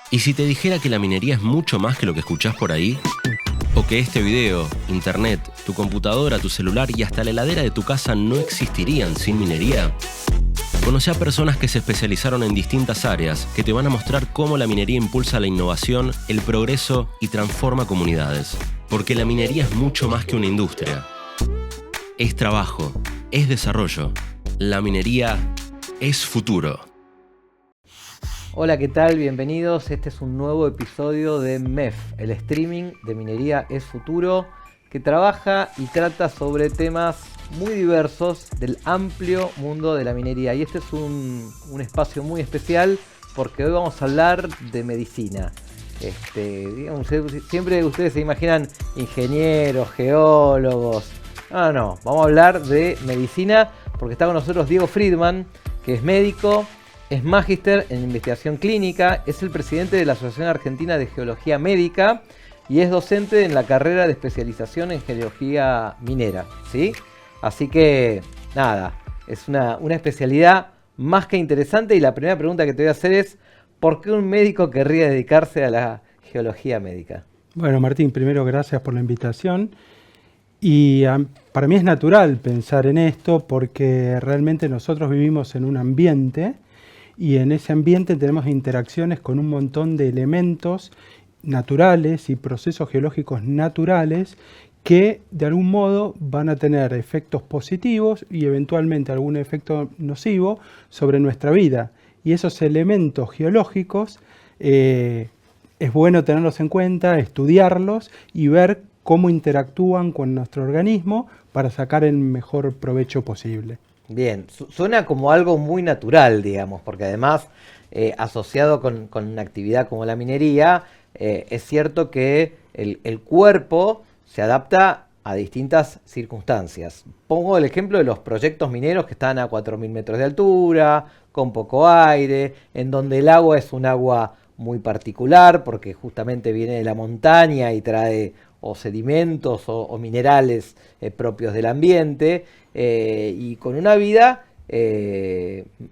¿Y si te dijera que la minería es mucho más que lo que escuchás por ahí? ¿O que este video, internet, tu computadora, tu celular y hasta la heladera de tu casa no existirían sin minería? Conoce a personas que se especializaron en distintas áreas que te van a mostrar cómo la minería impulsa la innovación, el progreso y transforma comunidades. Porque la minería es mucho más que una industria. Es trabajo, es desarrollo. La minería es futuro. Hola, ¿qué tal? Bienvenidos. Este es un nuevo episodio de MEF, el streaming de Minería es Futuro, que trabaja y trata sobre temas muy diversos del amplio mundo de la minería. Y este es un espacio muy especial porque hoy vamos a hablar de medicina. Digamos, siempre ustedes se imaginan ingenieros, geólogos. No, vamos a hablar de medicina porque está con nosotros Diego Friedman, que es médico. Es magíster en investigación clínica, es el presidente de la Asociación Argentina de Geología Médica y es docente en la carrera de especialización en geología minera, ¿sí? Así que, nada, es una especialidad más que interesante y la primera pregunta que te voy a hacer es ¿por qué un médico querría dedicarse a la geología médica? Bueno, Martín, primero gracias por la invitación. Y para mí es natural pensar en esto porque realmente nosotros vivimos en un ambiente y en ese ambiente tenemos interacciones con un montón de elementos naturales y procesos geológicos naturales que de algún modo van a tener efectos positivos y eventualmente algún efecto nocivo sobre nuestra vida. Y esos elementos geológicos es bueno tenerlos en cuenta, estudiarlos y ver cómo interactúan con nuestro organismo para sacar el mejor provecho posible. Bien, suena como algo muy natural, digamos, porque además asociado con una actividad como la minería, es cierto que el cuerpo se adapta a distintas circunstancias. Pongo el ejemplo de los proyectos mineros que están a 4.000 metros de altura, con poco aire, en donde el agua es un agua muy particular porque justamente viene de la montaña y trae o sedimentos o minerales propios del ambiente y con una vida,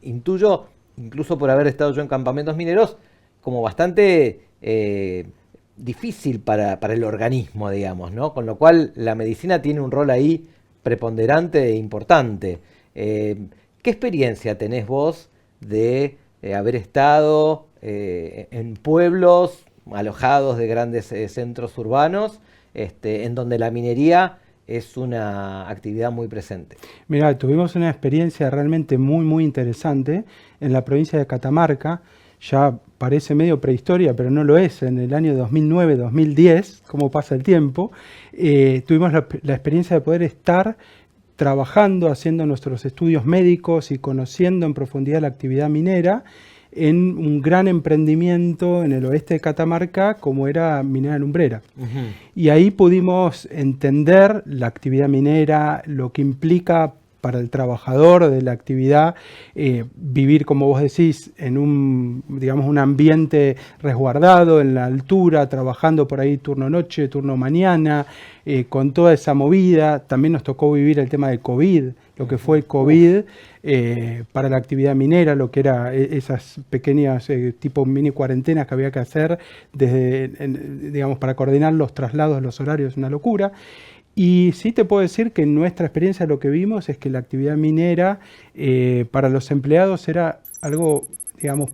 intuyo, incluso por haber estado yo en campamentos mineros, como bastante difícil para el organismo, digamos, ¿no? Con lo cual la medicina tiene un rol ahí preponderante e importante. ¿Qué experiencia tenés vos de haber estado en pueblos alojados de grandes centros urbanos, en donde la minería es una actividad muy presente? Mirá, tuvimos una experiencia realmente muy interesante en la provincia de Catamarca. Ya parece medio prehistoria, pero no lo es. En el año 2009-2010, cómo pasa el tiempo, tuvimos la experiencia de poder estar trabajando, haciendo nuestros estudios médicos y conociendo en profundidad la actividad minera en un gran emprendimiento en el oeste de Catamarca como era Minera Lumbrera. Y ahí pudimos entender la actividad minera, lo que implica para el trabajador de la actividad, vivir, como vos decís, en un ambiente resguardado, en la altura, trabajando por ahí turno noche, turno mañana, con toda esa movida. También nos tocó vivir el tema del COVID, lo que fue el COVID para la actividad minera, lo que era esas pequeñas tipo mini cuarentenas que había que hacer para coordinar los traslados, los horarios, una locura. Y sí te puedo decir que en nuestra experiencia lo que vimos es que la actividad minera para los empleados era algo, digamos,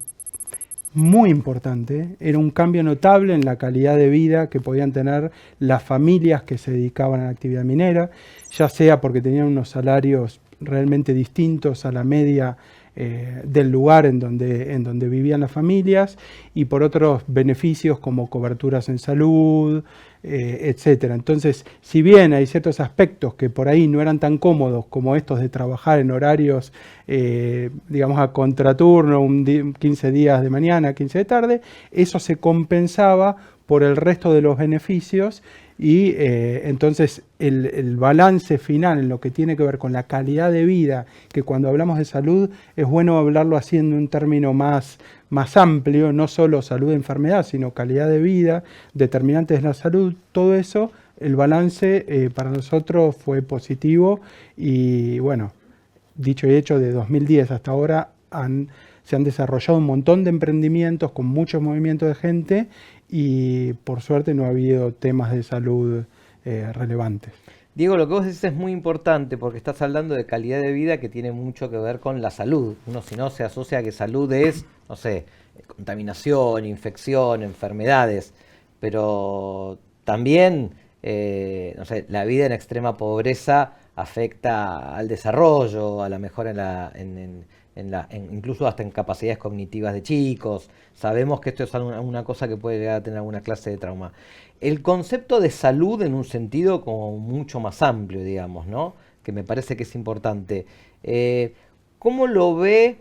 muy importante. Era un cambio notable en la calidad de vida que podían tener las familias que se dedicaban a la actividad minera, ya sea porque tenían unos salarios realmente distintos a la media del lugar en donde vivían las familias y por otros beneficios como coberturas en salud, etcétera. Entonces, si bien hay ciertos aspectos que por ahí no eran tan cómodos como estos de trabajar en horarios, a contraturno, 15 días de mañana, 15 de tarde, eso se compensaba por el resto de los beneficios y entonces el balance final en lo que tiene que ver con la calidad de vida, que cuando hablamos de salud es bueno hablarlo así en un término más amplio, no solo salud de enfermedad, sino calidad de vida, determinantes de la salud, todo eso, el balance para nosotros fue positivo y bueno, dicho y hecho, de 2010 hasta ahora se han desarrollado un montón de emprendimientos con muchos movimientos de gente y por suerte no ha habido temas de salud relevantes. Diego, lo que vos decís es muy importante porque estás hablando de calidad de vida que tiene mucho que ver con la salud. Uno si no se asocia a que salud es, no sé, contaminación, infección, enfermedades, pero también, no sé, la vida en extrema pobreza afecta al desarrollo, a la mejora incluso hasta en capacidades cognitivas de chicos. Sabemos que esto es una cosa que puede llegar a tener alguna clase de trauma. El concepto de salud en un sentido como mucho más amplio, digamos, ¿no? Que me parece que es importante. ¿Cómo lo ven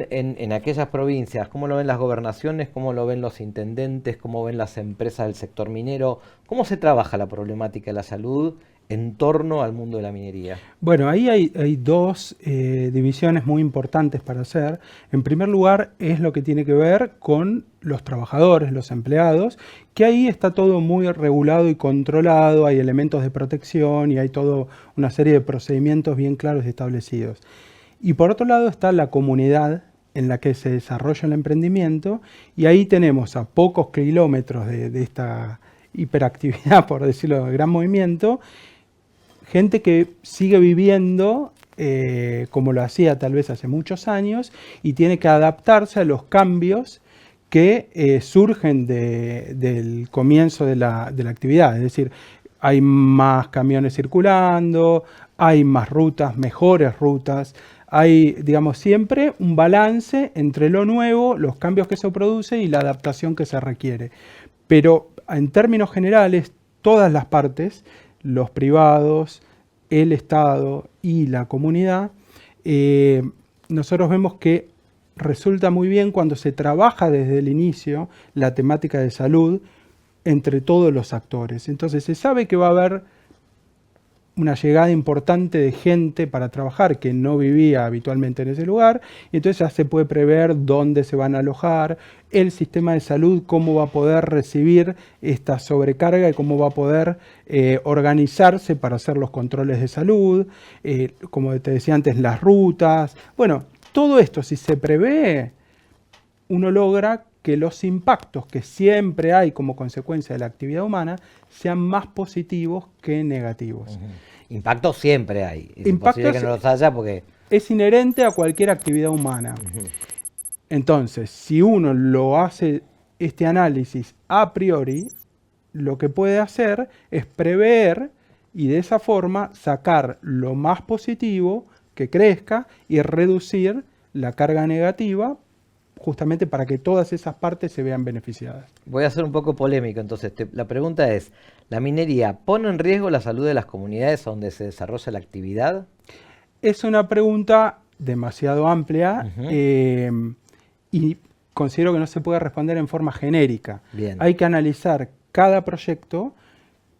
en aquellas provincias? ¿Cómo lo ven las gobernaciones? ¿Cómo lo ven los intendentes? ¿Cómo ven las empresas del sector minero? ¿Cómo se trabaja la problemática de la salud en torno al mundo de la minería? Bueno, ahí hay dos divisiones muy importantes para hacer. En primer lugar, es lo que tiene que ver con los trabajadores, los empleados, que ahí está todo muy regulado y controlado, hay elementos de protección y hay toda una serie de procedimientos bien claros y establecidos. Y por otro lado está la comunidad en la que se desarrolla el emprendimiento y ahí tenemos a pocos kilómetros de esta hiperactividad, por decirlo, de gran movimiento, gente que sigue viviendo como lo hacía tal vez hace muchos años y tiene que adaptarse a los cambios que surgen del comienzo de la actividad. Es decir, hay más camiones circulando, hay más rutas, mejores rutas, hay, digamos, siempre un balance entre lo nuevo, los cambios que se producen y la adaptación que se requiere. Pero en términos generales, todas las partes, los privados, el Estado y la comunidad, nosotros vemos que resulta muy bien cuando se trabaja desde el inicio la temática de salud entre todos los actores. Entonces se sabe que va a haber una llegada importante de gente para trabajar que no vivía habitualmente en ese lugar, y entonces ya se puede prever dónde se van a alojar, el sistema de salud, cómo va a poder recibir esta sobrecarga y cómo va a poder organizarse para hacer los controles de salud, como te decía antes, las rutas. Bueno, todo esto, si se prevé, uno logra que los impactos que siempre hay como consecuencia de la actividad humana sean más positivos que negativos. Impactos siempre hay. Es imposible que no los haya porque es inherente a cualquier actividad humana. Entonces, si uno lo hace este análisis a priori, lo que puede hacer es prever y de esa forma sacar lo más positivo que crezca y reducir la carga negativa, justamente para que todas esas partes se vean beneficiadas. Voy a ser un poco polémico, entonces la pregunta es, ¿la minería pone en riesgo la salud de las comunidades donde se desarrolla la actividad? Es una pregunta demasiado amplia y considero que no se puede responder en forma genérica. Bien. Hay que analizar cada proyecto.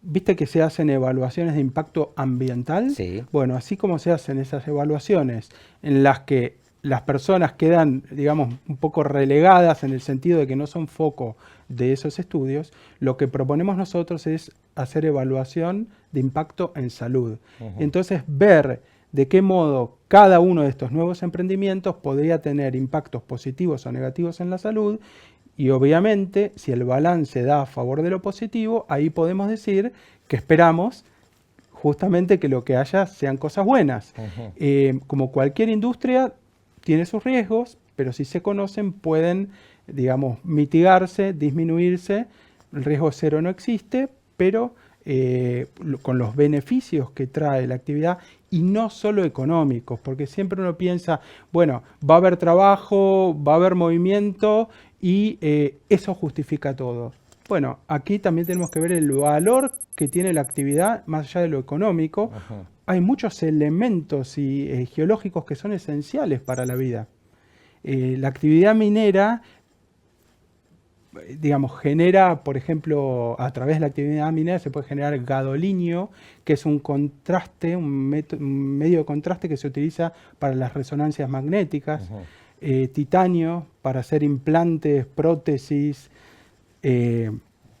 ¿Viste que se hacen evaluaciones de impacto ambiental? Sí. Bueno, así como se hacen esas evaluaciones en las que las personas quedan, digamos, un poco relegadas en el sentido de que no son foco de esos estudios, lo que proponemos nosotros es hacer evaluación de impacto en salud. Entonces, ver de qué modo cada uno de estos nuevos emprendimientos podría tener impactos positivos o negativos en la salud y obviamente, si el balance da a favor de lo positivo, ahí podemos decir que esperamos justamente que lo que haya sean cosas buenas. Como cualquier industria, tiene sus riesgos, pero si se conocen pueden, digamos, mitigarse, disminuirse. El riesgo cero no existe, pero con los beneficios que trae la actividad y no solo económicos, porque siempre uno piensa, bueno, va a haber trabajo, va a haber movimiento y eso justifica todo. Bueno, aquí también tenemos que ver el valor que tiene la actividad más allá de lo económico. Hay muchos elementos geológicos que son esenciales para la vida. La actividad minera, digamos, genera, por ejemplo, a través de la actividad minera se puede generar gadolinio, que es un contraste, un medio de contraste que se utiliza para las resonancias magnéticas, titanio para hacer implantes, prótesis,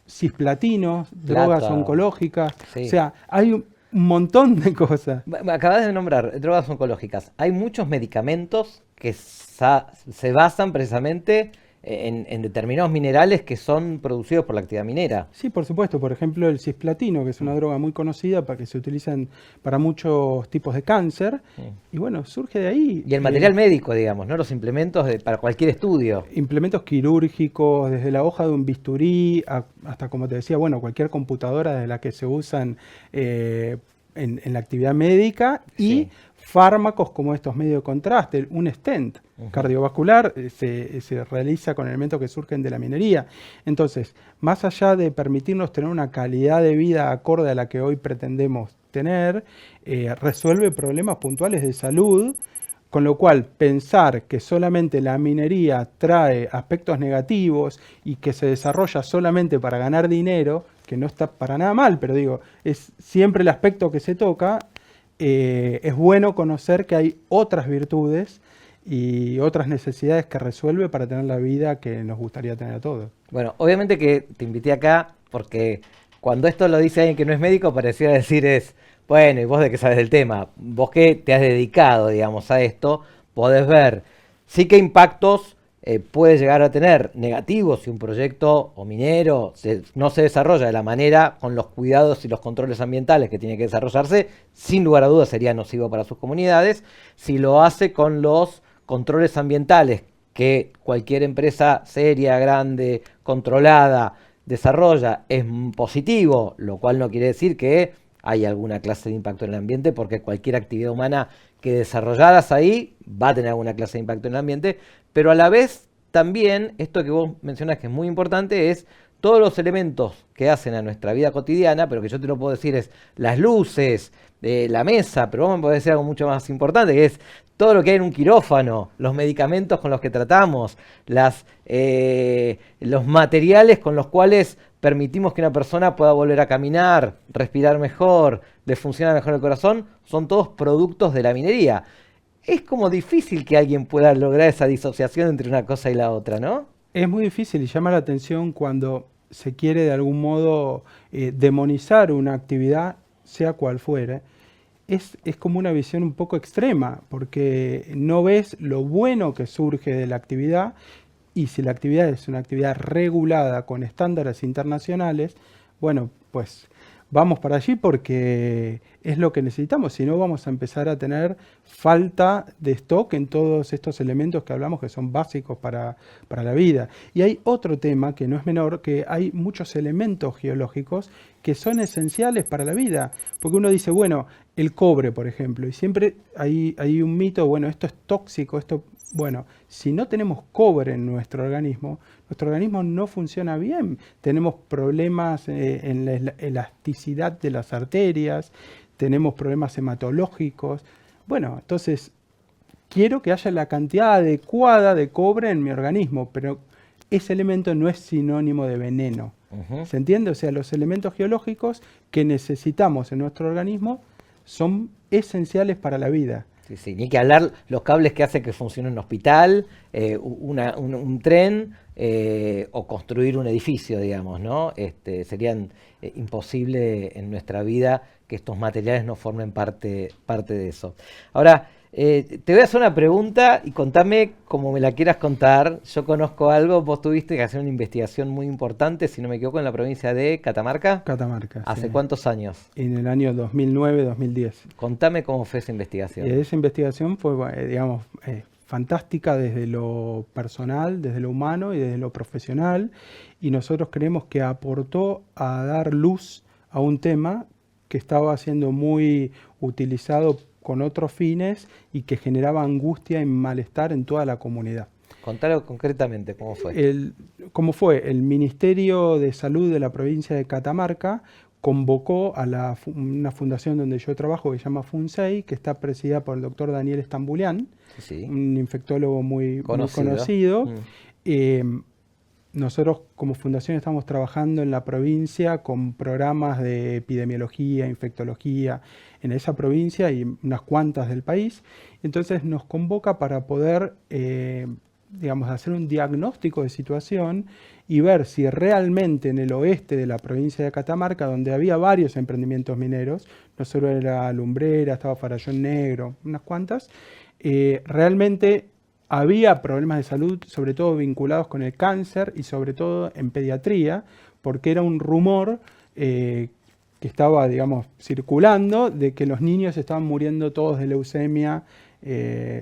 cisplatinos, drogas oncológicas, o sea, hay un montón de cosas. Acabas de nombrar drogas oncológicas. Hay muchos medicamentos que se basan precisamente en determinados minerales que son producidos por la actividad minera. Sí, por supuesto. Por ejemplo, el cisplatino, que es una droga muy conocida para que se utilizan para muchos tipos de cáncer. Y bueno, surge de ahí. Y el material médico, digamos, ¿no? Los implementos para cualquier estudio. Implementos quirúrgicos, desde la hoja de un bisturí hasta, como te decía, bueno, cualquier computadora de la que se usan en la actividad médica y Sí. fármacos como estos medios de contraste, un stent cardiovascular se realiza con elementos que surgen de la minería. Entonces, más allá de permitirnos tener una calidad de vida acorde a la que hoy pretendemos tener, resuelve problemas puntuales de salud, con lo cual pensar que solamente la minería trae aspectos negativos y que se desarrolla solamente para ganar dinero, que no está para nada mal, pero digo, es siempre el aspecto que se toca, es bueno conocer que hay otras virtudes y otras necesidades que resuelve para tener la vida que nos gustaría tener a todos. Bueno, obviamente que te invité acá porque cuando esto lo dice alguien que no es médico, pareciera decir bueno, ¿y vos de qué sabes del tema? Vos que te has dedicado, digamos, a esto, podés ver sí qué impactos puede llegar a tener negativos si un proyecto o minero no se desarrolla de la manera, con los cuidados y los controles ambientales que tiene que desarrollarse, sin lugar a dudas sería nocivo para sus comunidades. Si lo hace con los controles ambientales que cualquier empresa seria, grande, controlada, desarrolla, es positivo, lo cual no quiere decir que hay alguna clase de impacto en el ambiente, porque cualquier actividad humana que desarrolladas ahí va a tener alguna clase de impacto en el ambiente, pero a la vez también, esto que vos mencionás que es muy importante, es todos los elementos que hacen a nuestra vida cotidiana, pero que yo te lo puedo decir es las luces, la mesa, pero vos me podés decir algo mucho más importante, que es todo lo que hay en un quirófano, los medicamentos con los que tratamos, los materiales con los cuales permitimos que una persona pueda volver a caminar, respirar mejor, le funciona mejor el corazón, son todos productos de la minería. Es como difícil que alguien pueda lograr esa disociación entre una cosa y la otra, ¿no? Es muy difícil y llama la atención cuando se quiere de algún modo demonizar una actividad, sea cual fuere. Es como una visión un poco extrema, porque no ves lo bueno que surge de la actividad, y si la actividad es una actividad regulada con estándares internacionales, bueno, pues vamos para allí porque es lo que necesitamos, si no vamos a empezar a tener falta de stock en todos estos elementos que hablamos que son básicos para la vida. Y hay otro tema que no es menor, que hay muchos elementos geológicos que son esenciales para la vida, porque uno dice, bueno, el cobre, por ejemplo, y siempre hay un mito, bueno, esto es tóxico, bueno, si no tenemos cobre en nuestro organismo no funciona bien. Tenemos problemas en la elasticidad de las arterias, tenemos problemas hematológicos. Bueno, entonces, quiero que haya la cantidad adecuada de cobre en mi organismo, pero ese elemento no es sinónimo de veneno. ¿Se entiende? O sea, los elementos geológicos que necesitamos en nuestro organismo son esenciales para la vida. Sí, sí, ni que hablar los cables que hacen que funcione un hospital, un tren o construir un edificio, digamos, ¿no? Serían imposible en nuestra vida que estos materiales no formen parte de eso. Ahora, te voy a hacer una pregunta y contame como me la quieras contar. Yo conozco algo, vos tuviste que hacer una investigación muy importante, si no me equivoco, en la provincia de Catamarca. Catamarca. ¿Hace sí. cuántos años? En el año 2009-2010. Contame cómo fue esa investigación. Esa investigación fue, digamos, fantástica desde lo personal, desde lo humano y desde lo profesional. Y nosotros creemos que aportó a dar luz a un tema que estaba siendo muy utilizado con otros fines y que generaba angustia y malestar en toda la comunidad. Contalo concretamente, ¿cómo fue? ¿Cómo fue? El Ministerio de Salud de la provincia de Catamarca convocó a una fundación donde yo trabajo que se llama FUNSEI, que está presidida por el doctor Daniel Estambulián, Sí. un infectólogo muy conocido. Nosotros como fundación estamos trabajando en la provincia con programas de epidemiología, infectología en esa provincia y unas cuantas del país. Entonces nos convoca para poder, digamos, hacer un diagnóstico de situación y ver si realmente en el oeste de la provincia de Catamarca, donde había varios emprendimientos mineros, no solo era Lumbrera, estaba Farallón Negro, unas cuantas, realmente había problemas de salud, sobre todo vinculados con el cáncer y sobre todo en pediatría, porque era un rumor que estaba, digamos, circulando de que los niños estaban muriendo todos de leucemia,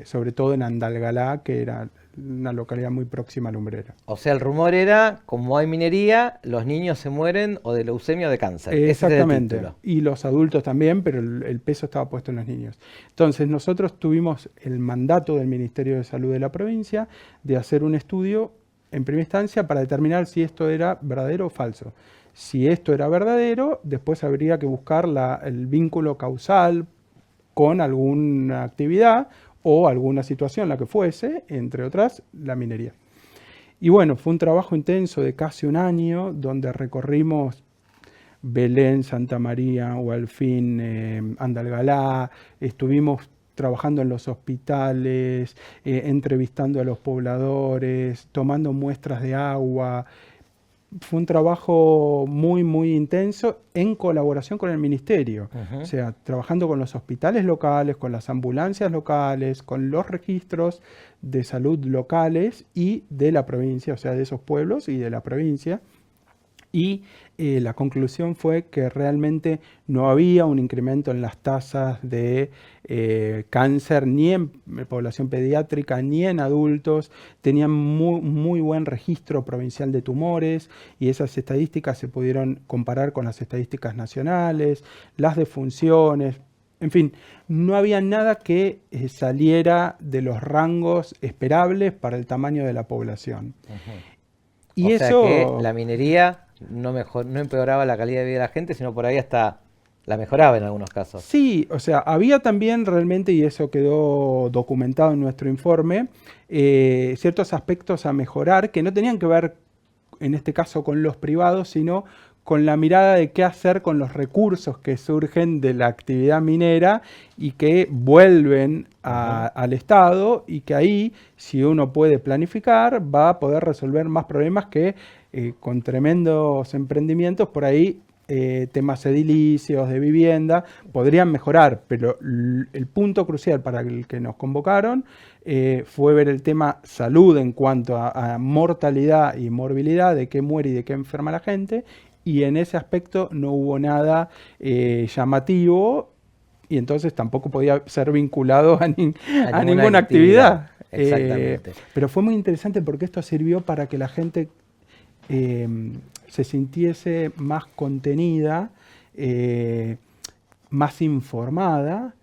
sobre todo en Andalgalá, que era una localidad muy próxima a Lumbrera. O sea, el rumor era, como hay minería, los niños se mueren o de leucemia o de cáncer. Exactamente, Ese es el título. y los adultos también, pero el peso estaba puesto en los niños. Entonces nosotros tuvimos el mandato del Ministerio de Salud de la provincia de hacer un estudio en primera instancia para determinar si esto era verdadero o falso. Si esto era verdadero, después habría que buscar el vínculo causal con alguna actividad o alguna situación, la que fuese, entre otras, la minería. Y bueno, fue un trabajo intenso de casi un año, donde recorrimos Belén, Santa María, Hualfín, Andalgalá, estuvimos trabajando en los hospitales, entrevistando a los pobladores, tomando muestras de agua. Fue un trabajo muy, muy intenso en colaboración con el ministerio. O sea, trabajando con los hospitales locales, con las ambulancias locales, con los registros de salud locales y de la provincia, o sea, de esos pueblos y de la provincia. Y la conclusión fue que realmente no había un incremento en las tasas de cáncer ni en población pediátrica ni en adultos. Tenían muy buen registro provincial de tumores y esas estadísticas se pudieron comparar con las estadísticas nacionales, las defunciones. En fin, no había nada que saliera de los rangos esperables para el tamaño de la población. Y o eso, sea que la minería no empeoraba la calidad de vida de la gente, sino por ahí hasta la mejoraba en algunos casos. sí, o sea, había también realmente, y eso quedó documentado en nuestro informe, ciertos aspectos a mejorar que no tenían que ver, en este caso, con los privados, sino con la mirada de qué hacer con los recursos que surgen de la actividad minera y que vuelven al Estado, y que ahí, si uno puede planificar, va a poder resolver más problemas que con tremendos emprendimientos por ahí. Temas edilicios, de vivienda, podrían mejorar, pero el punto crucial para el que nos convocaron fue ver el tema salud en cuanto a mortalidad y morbilidad, de qué muere y de qué enferma la gente, y en ese aspecto no hubo nada llamativo, y entonces tampoco podía ser vinculado a ninguna actividad. Exactamente. Pero fue muy interesante porque esto sirvió para que la gente se sintiese más contenida, más informada,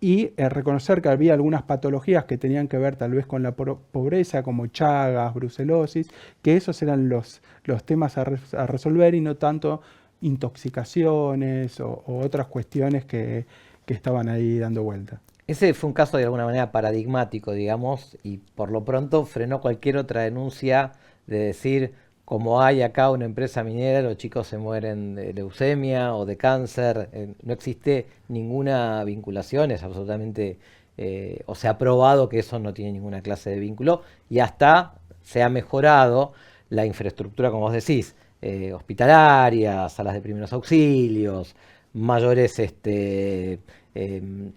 y reconocer que había algunas patologías que tenían que ver tal vez con la pobreza, como Chagas, brucelosis, que esos eran los temas a resolver, y no tanto intoxicaciones o otras cuestiones que estaban ahí dando vuelta. Ese fue un caso de alguna manera paradigmático, digamos, y por lo pronto frenó cualquier otra denuncia de decir, como hay acá una empresa minera, los chicos se mueren de leucemia o de cáncer. No existe ninguna vinculación, es absolutamente, o se ha probado que eso no tiene ninguna clase de vínculo, y hasta se ha mejorado la infraestructura, como vos decís, hospitalaria, salas de primeros auxilios, mayores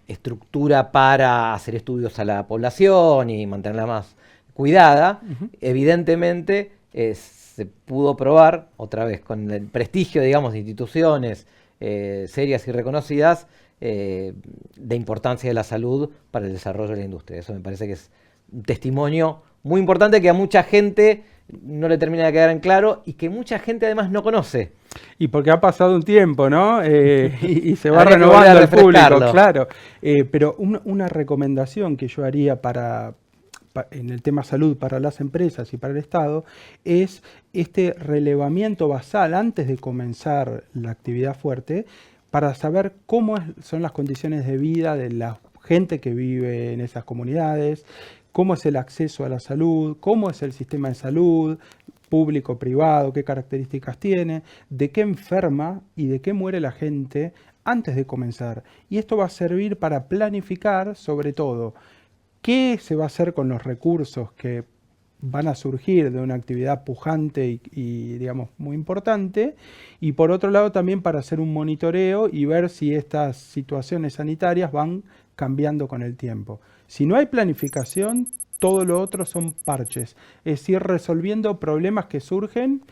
estructura para hacer estudios a la población y mantenerla más cuidada. Evidentemente se pudo probar, otra vez con el prestigio, digamos, de instituciones serias y reconocidas, de importancia de la salud para el desarrollo de la industria. Eso me parece que es un testimonio muy importante que a mucha gente no le termina de quedar en claro, y que mucha gente además no conoce. Y porque ha pasado un tiempo, ¿no? Y se va renovando el público, claro. Pero una recomendación que yo haría en el tema salud para las empresas y para el Estado es este relevamiento basal antes de comenzar la actividad fuerte, para saber cómo son las condiciones de vida de la gente que vive en esas comunidades, cómo es el acceso a la salud, cómo es el sistema de salud, público, privado, qué características tiene, de qué enferma y de qué muere la gente antes de comenzar. Y esto va a servir para planificar, sobre todo, qué se va a hacer con los recursos que van a surgir de una actividad pujante y digamos, muy importante, y por otro lado también para hacer un monitoreo y ver si estas situaciones sanitarias van cambiando con el tiempo. Si no hay planificación, todo lo otro son parches. Es decir, resolviendo problemas que surgen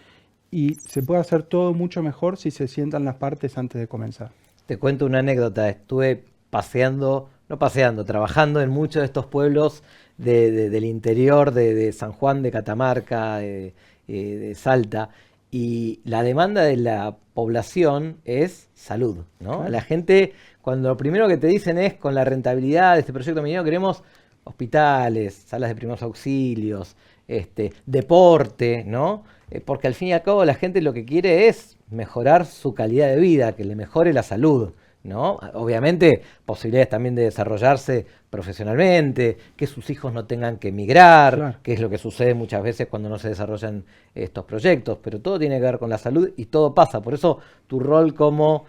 y se puede hacer todo mucho mejor si se sientan las partes antes de comenzar. Te cuento una anécdota. Estuve trabajando en muchos de estos pueblos del interior de San Juan, de Catamarca, de Salta, y la demanda de la población es salud, ¿no? Claro. La gente, cuando lo primero que te dicen es, con la rentabilidad de este proyecto minero queremos hospitales, salas de primeros auxilios, deporte, ¿no? Porque al fin y al cabo la gente lo que quiere es mejorar su calidad de vida, que le mejore la salud, ¿no? Obviamente, posibilidades también de desarrollarse profesionalmente, que sus hijos no tengan que emigrar, Claro. que es lo que sucede muchas veces cuando no se desarrollan estos proyectos, pero todo tiene que ver con la salud y todo pasa. Por eso tu rol como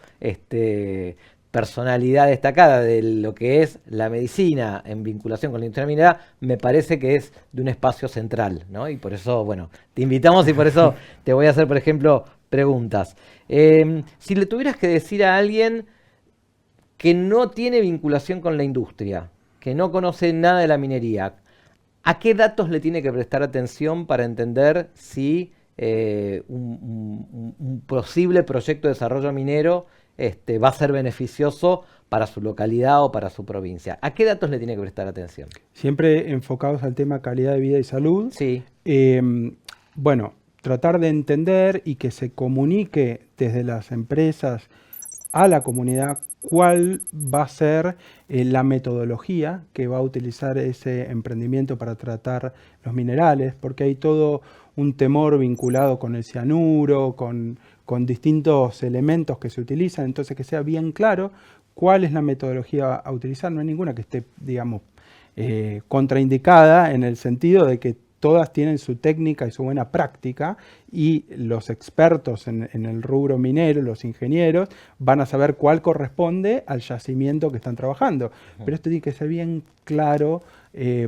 personalidad destacada de lo que es la medicina en vinculación con la industria minera, me parece que es de un espacio central, ¿no? Y por eso, bueno, te invitamos y por eso te voy a hacer, por ejemplo, preguntas. Si le tuvieras que decir a alguien que no tiene vinculación con la industria, que no conoce nada de la minería, ¿a qué datos le tiene que prestar atención para entender si un posible proyecto de desarrollo minero va a ser beneficioso para su localidad o para su provincia? ¿A qué datos le tiene que prestar atención? Siempre enfocados al tema calidad de vida y salud. Sí. Bueno, tratar de entender y que se comunique desde las empresas a la comunidad cuál va a ser la metodología que va a utilizar ese emprendimiento para tratar los minerales, porque hay todo un temor vinculado con el cianuro, con distintos elementos que se utilizan, entonces que sea bien claro cuál es la metodología a utilizar. No hay ninguna que esté, digamos, contraindicada en el sentido de que todas tienen su técnica y su buena práctica, y los expertos en el rubro minero, los ingenieros, van a saber cuál corresponde al yacimiento que están trabajando. Pero esto tiene que ser bien claro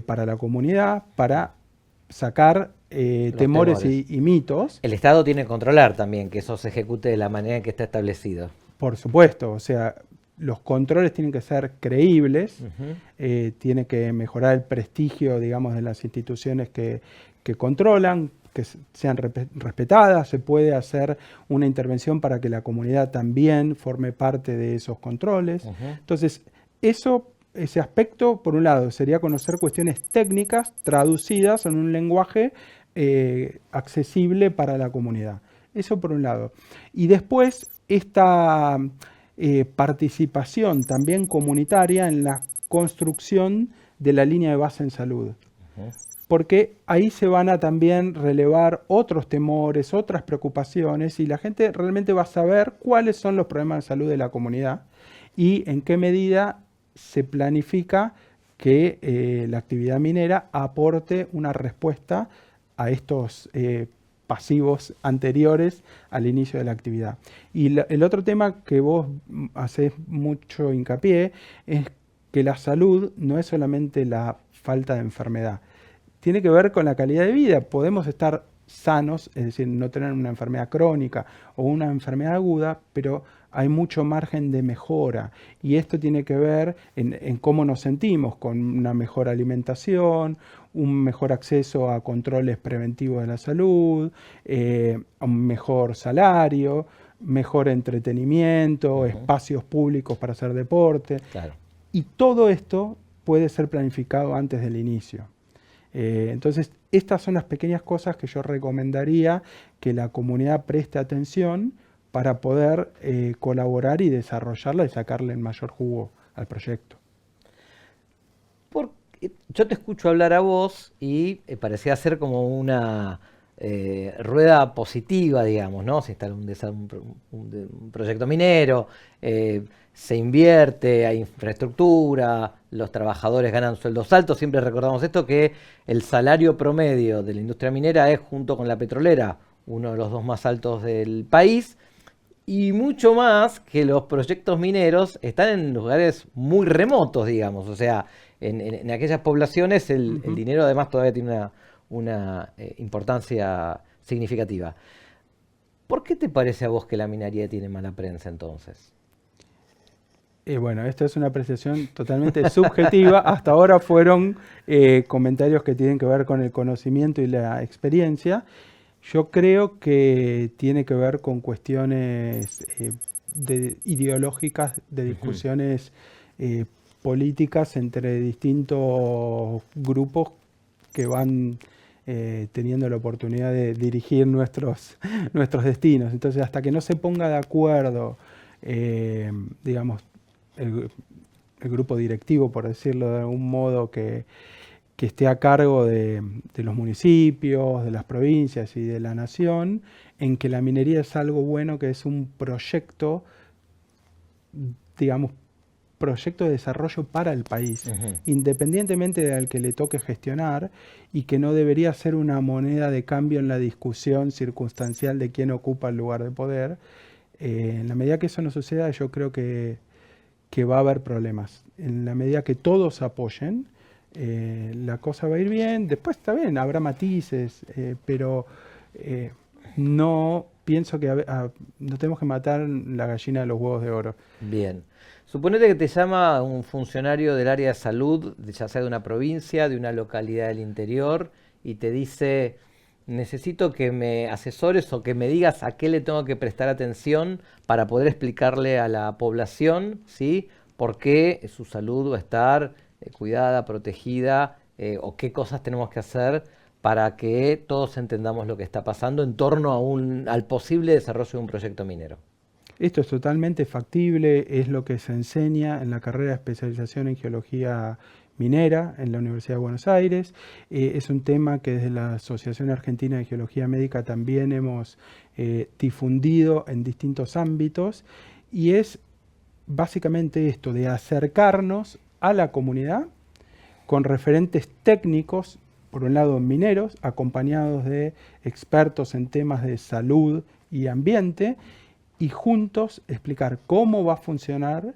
para la comunidad, para sacar temores y mitos. El Estado tiene que controlar también que eso se ejecute de la manera en que está establecido. Por supuesto, o sea, los controles tienen que ser creíbles, tiene que mejorar el prestigio, digamos, de las instituciones que controlan, que sean respetadas. Se puede hacer una intervención para que la comunidad también forme parte de esos controles. Entonces, ese aspecto, por un lado, sería conocer cuestiones técnicas traducidas en un lenguaje accesible para la comunidad. Eso por un lado. Y después, esta participación también comunitaria en la construcción de la línea de base en salud. Porque ahí se van a también relevar otros temores, otras preocupaciones, y la gente realmente va a saber cuáles son los problemas de salud de la comunidad y en qué medida se planifica que la actividad minera aporte una respuesta a estos pasivos anteriores al inicio de la actividad. Y el otro tema que vos hacés mucho hincapié es que la salud no es solamente la falta de enfermedad, tiene que ver con la calidad de vida. Podemos estar sanos, es decir, no tener una enfermedad crónica o una enfermedad aguda, pero hay mucho margen de mejora, y esto tiene que ver en cómo nos sentimos, con una mejor alimentación, un mejor acceso a controles preventivos de la salud, un mejor salario, mejor entretenimiento, espacios públicos para hacer deporte. Claro. Y todo esto puede ser planificado antes del inicio. Entonces, estas son las pequeñas cosas que yo recomendaría que la comunidad preste atención para poder colaborar y desarrollarla y sacarle el mayor jugo al proyecto. Yo te escucho hablar a vos y parecía ser como una rueda positiva, digamos, ¿no? Se instala un proyecto minero, se invierte, hay infraestructura, los trabajadores ganan sueldos altos. Siempre recordamos esto, que el salario promedio de la industria minera es, junto con la petrolera, uno de los dos más altos del país. Y mucho más que los proyectos mineros están en lugares muy remotos, digamos. O sea, en aquellas poblaciones el dinero además todavía tiene una importancia significativa. ¿Por qué te parece a vos que la minería tiene mala prensa entonces? Bueno, esto es una apreciación totalmente subjetiva. Hasta ahora fueron comentarios que tienen que ver con el conocimiento y la experiencia. Yo creo que tiene que ver con cuestiones ideológicas, de discusiones políticas entre distintos grupos que van teniendo la oportunidad de dirigir nuestros destinos. Entonces, hasta que no se ponga de acuerdo, digamos, el grupo directivo, por decirlo de algún modo, que esté a cargo de los municipios, de las provincias y de la nación, en que la minería es algo bueno, que es un proyecto, digamos, proyecto de desarrollo para el país, independientemente del que le toque gestionar, y que no debería ser una moneda de cambio en la discusión circunstancial de quién ocupa el lugar de poder. En la medida que eso no suceda, yo creo que va a haber problemas. En la medida que todos apoyen, la cosa va a ir bien. Después está bien, habrá matices, pero no pienso que no tenemos que matar la gallina de los huevos de oro. Bien. Suponete que te llama un funcionario del área de salud, ya sea de una provincia, de una localidad del interior, y te dice: necesito que me asesores o que me digas a qué le tengo que prestar atención para poder explicarle a la población, ¿sí?, por qué su salud va a estar cuidada, protegida, o qué cosas tenemos que hacer para que todos entendamos lo que está pasando en torno al posible desarrollo de un proyecto minero. Esto es totalmente factible, es lo que se enseña en la carrera de especialización en geología minera en la Universidad de Buenos Aires. Es un tema que desde la Asociación Argentina de Geología Médica también hemos difundido en distintos ámbitos, y es básicamente esto de acercarnos a la comunidad con referentes técnicos, por un lado mineros, acompañados de expertos en temas de salud y ambiente, y juntos explicar cómo va a funcionar,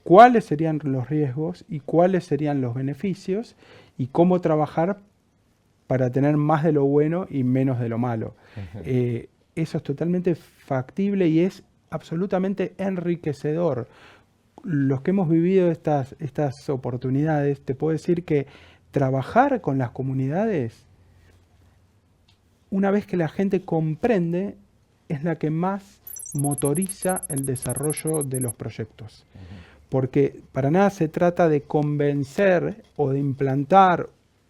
cuáles serían los riesgos y cuáles serían los beneficios, y cómo trabajar para tener más de lo bueno y menos de lo malo. Eso es totalmente factible y es absolutamente enriquecedor. Los que hemos vivido estas oportunidades, te puedo decir que trabajar con las comunidades, una vez que la gente comprende, es la que más motoriza el desarrollo de los proyectos. Porque para nada se trata de convencer o de implantar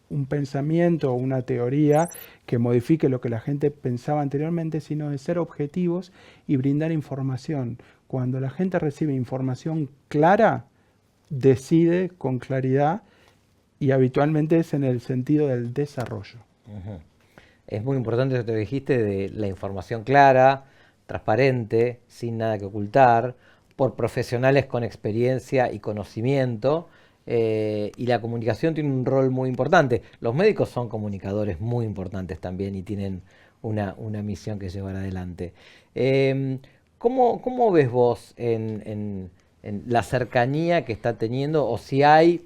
un pensamiento o una teoría que modifique lo que la gente pensaba anteriormente, sino de ser objetivos y brindar información. Cuando la gente recibe información clara, decide con claridad, y habitualmente es en el sentido del desarrollo. Es muy importante lo que dijiste de la información clara, transparente, sin nada que ocultar, por profesionales con experiencia y conocimiento, y la comunicación tiene un rol muy importante. Los médicos son comunicadores muy importantes también y tienen una misión que llevar adelante. ¿Cómo ves vos en la cercanía que está teniendo, o si hay,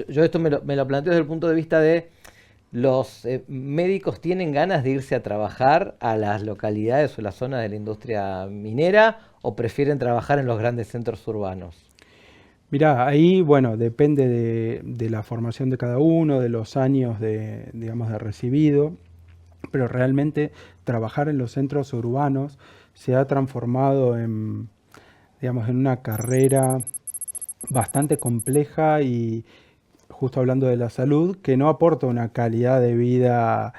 yo esto me lo planteo desde el punto de vista de los médicos tienen ganas de irse a trabajar a las localidades o las zonas de la industria minera, o prefieren trabajar en los grandes centros urbanos? Mirá, ahí, bueno, depende de la formación de cada uno, de los años digamos, de recibido, pero realmente trabajar en los centros urbanos se ha transformado en, digamos, en una carrera bastante compleja, y justo hablando de la salud, que no aporta una calidad de vida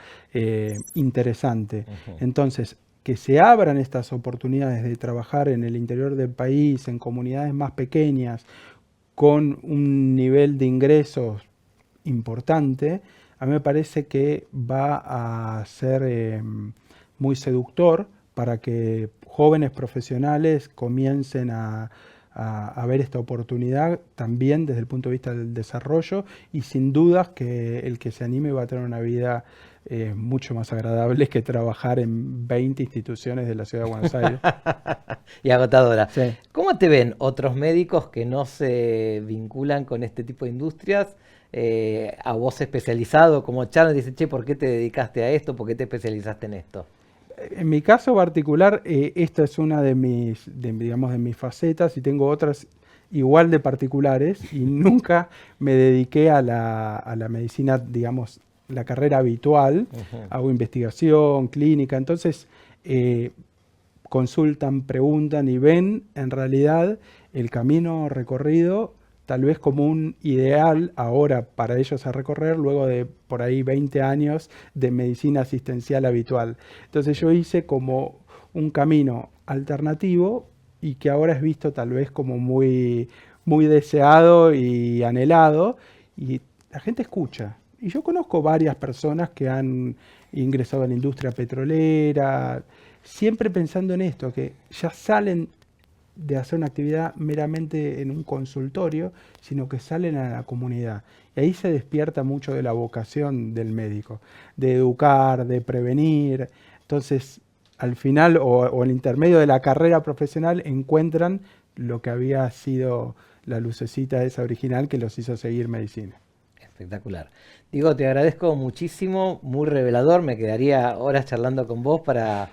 interesante. Entonces, que se abran estas oportunidades de trabajar en el interior del país, en comunidades más pequeñas, con un nivel de ingresos importante, a mí me parece que va a ser muy seductor para que jóvenes profesionales comiencen a ver esta oportunidad también desde el punto de vista del desarrollo, y sin dudas que el que se anime va a tener una vida mucho más agradable que trabajar en 20 instituciones de la Ciudad de Buenos Aires. Y agotadora. Sí. ¿Cómo te ven otros médicos que no se vinculan con este tipo de industrias? A vos especializado, como charla, dicen: che, ¿por qué te dedicaste a esto? ¿Por qué te especializaste en esto? En mi caso particular, esta es una de mis facetas, y tengo otras igual de particulares y nunca me dediqué a la medicina, digamos, la carrera habitual. Hago investigación, clínica, entonces consultan, preguntan y ven en realidad el camino recorrido tal vez como un ideal ahora para ellos a recorrer luego de por ahí 20 años de medicina asistencial habitual. Entonces yo hice como un camino alternativo y que ahora es visto tal vez como muy, muy deseado y anhelado, y la gente escucha. Y yo conozco varias personas que han ingresado a la industria petrolera, siempre pensando en esto, que ya salen de hacer una actividad meramente en un consultorio, sino que salen a la comunidad. Y ahí se despierta mucho de la vocación del médico, de educar, de prevenir. Entonces, al final o el intermedio de la carrera profesional encuentran lo que había sido la lucecita esa original que los hizo seguir medicina. Espectacular. Diego, te agradezco muchísimo, muy revelador. Me quedaría horas charlando con vos para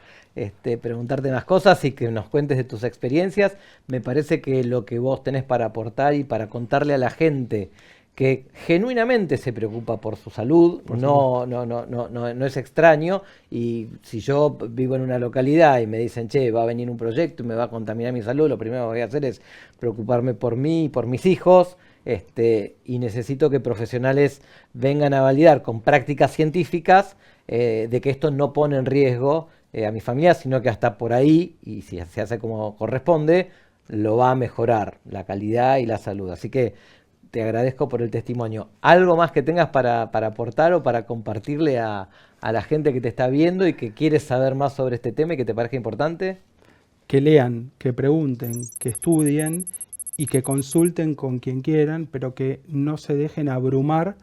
preguntarte más cosas y que nos cuentes de tus experiencias. Me parece que lo que vos tenés para aportar y para contarle a la gente que genuinamente se preocupa por su salud, no es extraño, y si yo vivo en una localidad y me dicen, che, va a venir un proyecto y me va a contaminar mi salud, lo primero que voy a hacer es preocuparme por mí y por mis hijos, y necesito que profesionales vengan a validar con prácticas científicas de que esto no pone en riesgo a mi familia, sino que hasta por ahí, y si se hace como corresponde, lo va a mejorar la calidad y la salud. Así que te agradezco por el testimonio. ¿Algo más que tengas para aportar o para compartirle a la gente que te está viendo y que quiere saber más sobre este tema y que te parezca importante? Que lean, que pregunten, que estudien y que consulten con quien quieran, pero que no se dejen abrumar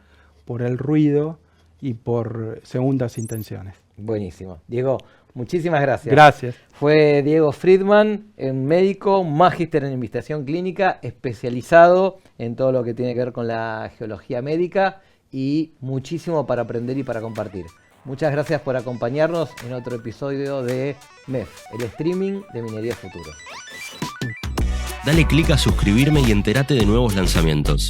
por el ruido y por segundas intenciones. Buenísimo. Diego, muchísimas gracias. Gracias. Fue Diego Friedman, un médico, magíster en investigación clínica, especializado en todo lo que tiene que ver con la geología médica y muchísimo para aprender y para compartir. Muchas gracias por acompañarnos en otro episodio de MEF, el streaming de Minería Futuro. Dale clic a suscribirme y entérate de nuevos lanzamientos.